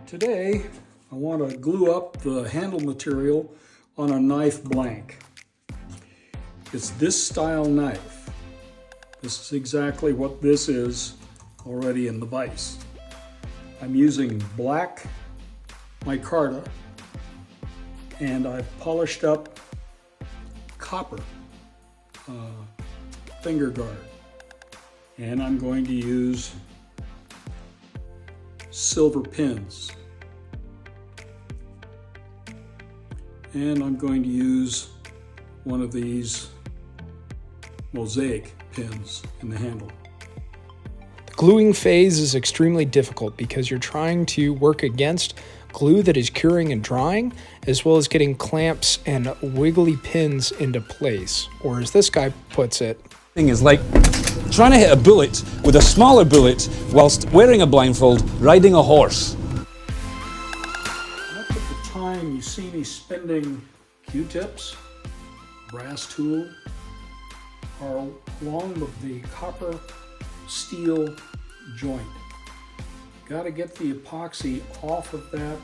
Today, I want to glue up the handle material on a knife blank. It's this style knife. This is exactly what this is already in the vise. I'm using black micarta and I've polished up copper finger guard. And I'm going to use silver pins. And I'm going to use one of these mosaic pins in the handle. The gluing phase is extremely difficult because you're trying to work against glue that is curing and drying, as well as getting clamps and wiggly pins into place. Or as this guy puts it, thing is like trying to hit a bullet with a smaller bullet whilst wearing a blindfold, riding a horse. Much of the time you see me spending Q-tips, brass tool, or along the copper steel joint. Got to get the epoxy off of that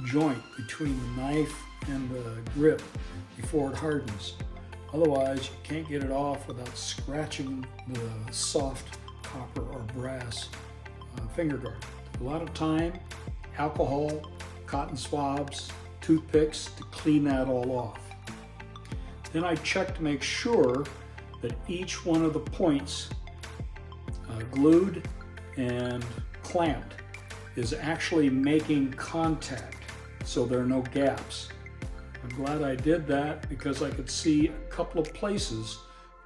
joint between the knife and the grip before it hardens. Otherwise, you can't get it off without scratching the soft copper or brass finger guard. A lot of time, alcohol, cotton swabs, toothpicks to clean that all off. Then I check to make sure that each one of the points glued and clamped is actually making contact so there are no gaps. I'm glad I did that because I could see a couple of places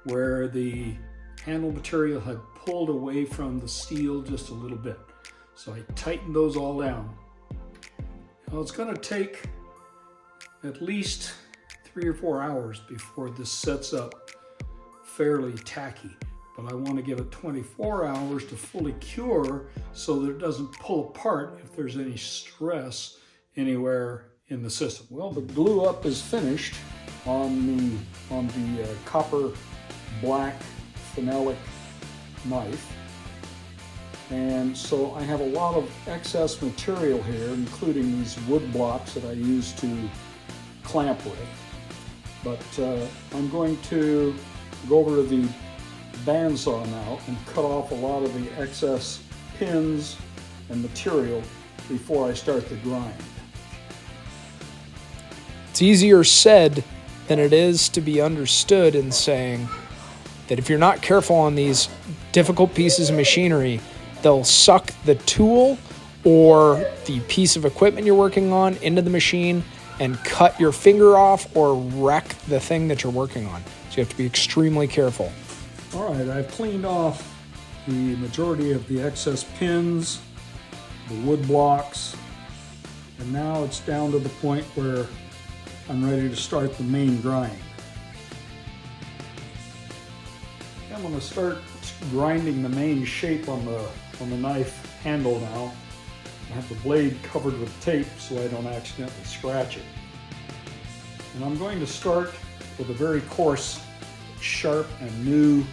where the handle material had pulled away from the steel just a little bit. So I tightened those all down. Now it's going to take at least 3 or 4 hours before this sets up fairly tacky. But I want to give it 24 hours to fully cure so that it doesn't pull apart if there's any stress anywhere in the system. Well, the glue up is finished on the copper black phenolic knife. And so I have a lot of excess material here, including these wood blocks that I use to clamp with. But I'm going to go over to the bandsaw now and cut off a lot of the excess pins and material before I start the grind. it's easier said than it is to be understood in saying that if you're not careful on these difficult pieces of machinery, they'll suck the tool or the piece of equipment you're working on into the machine and cut your finger off or wreck the thing that you're working on. So you have to be extremely careful. All right, I've cleaned off the majority of the excess pins, the wood blocks, and now it's down to the point where I'm ready to start the main grind. I'm going to start grinding the main shape on the knife handle now. I have the blade covered with tape so I don't accidentally scratch it. And I'm going to start with a very coarse, sharp, and new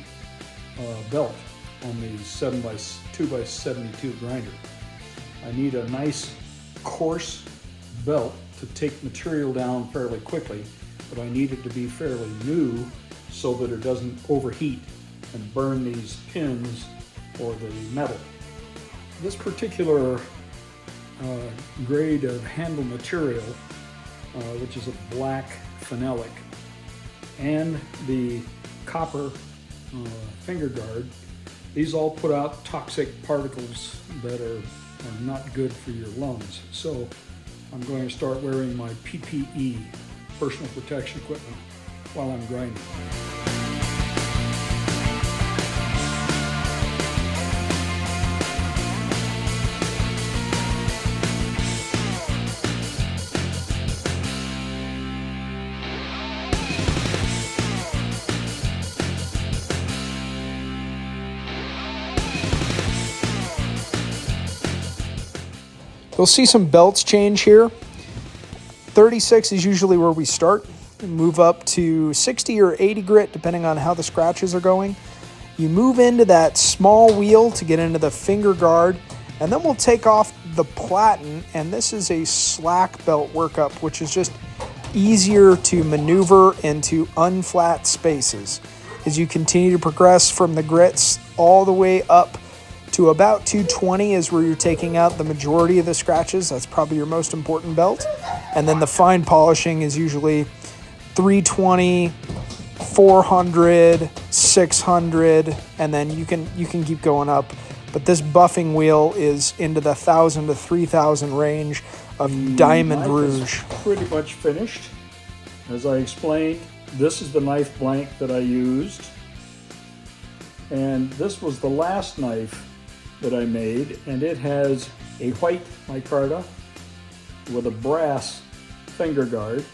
belt on the 2x72 grinder. I need a nice coarse belt to take material down fairly quickly, but I need it to be fairly new so that it doesn't overheat and burn these pins or the metal. This particular grade of handle material, which is a black phenolic, and the copper finger guard, these all put out toxic particles that are not good for your lungs. So I'm going to start wearing my PPE, personal protection equipment, while I'm grinding. You'll see some belts change here. 36 is usually where we start. Move up to 60 or 80 grit, depending on how the scratches are going. You move into that small wheel to get into the finger guard, and then we'll take off the platen, and this is a slack belt workup, which is just easier to maneuver into unflat spaces. As you continue to progress from the grits all the way up to about 220 is where you're taking out the majority of the scratches. That's probably your most important belt. And then the fine polishing is usually 320, 400, 600, and then you can keep going up. But this buffing wheel is into the 1,000 to 3,000 range of Diamond Rouge. Is pretty much finished. As I explained, this is the knife blank that I used. And this was the last knife that I made, and it has a white micarta with a brass finger guard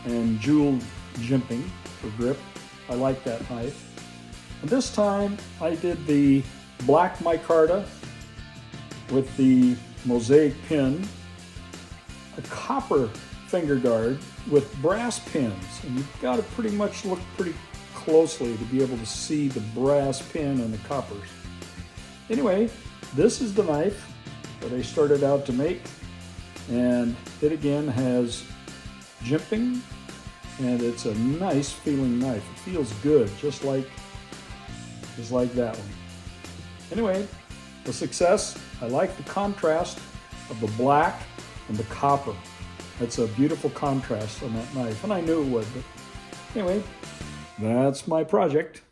and jeweled jimping for grip. I like that knife. And this time I did the black micarta with the mosaic pin, a copper finger guard with brass pins, and you've got to pretty much look pretty closely to be able to see the brass pin and the coppers. Anyway, this is the knife that I started out to make, and it again has jimping, and it's a nice feeling knife. It feels good, just like that one. Anyway, the success, I like the contrast of the black and the copper. That's a beautiful contrast on that knife, and I knew it would. But anyway, that's my project.